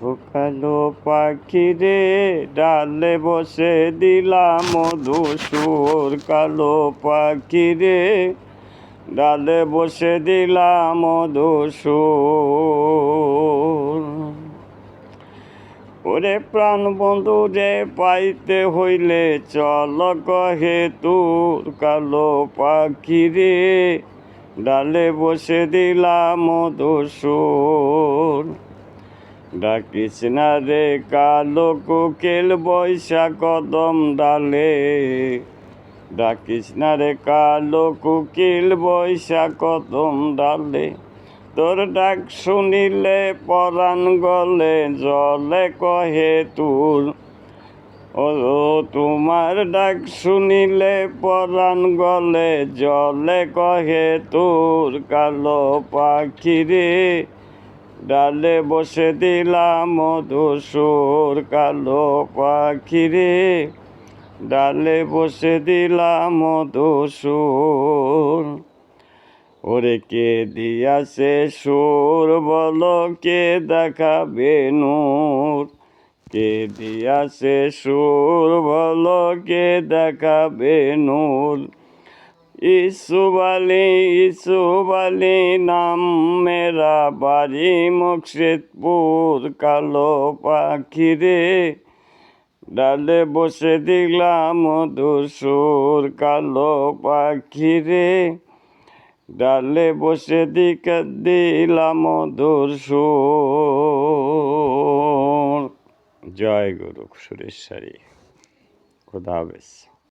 ও কালো পাখি রে ডালে বসে দিলাম মধুসূর, কালো পাখি রে ডালে বসে দিলাম মধুসূর। ওরে প্রাণ বন্ধু রে পাইতে হইলে চল কহে তোর, কালো পাখি রে ডালে বসে দিলাম মধুসূর। ডাকিস না রে কালো কোকিল বৈশা কদম ডালে, ডাকিস না রে কালো কোকিল বৈশা কদম ডালে। তোর ডাক শুনিলে পরাণ গলে জলে কহে তোর, ও তোমার ডাক শুনিলে পরাণ গলে জলে কহে তোর, কালো পাখি রে ডালে বসে দিলাম মধুসূর, কালো পাখি রে ডালে বসে দিলাম মধুসূর। ওরে কে দিয়াছে সুর বলো কে দেখাবে নূর, কে দিয়াছে সুর বলো কে দেখাবে নূর। ইসুবালি নাম মেরা বাড়ি মুর্শিদপুর, কালো পাখি রে ডালে বসে দিলাম মধুসূর, কালো পাখি রে ডালে বসে দিলাম মধুসূর। জয় গুরু সুরেশ্বরী। খোদা হাফেজ।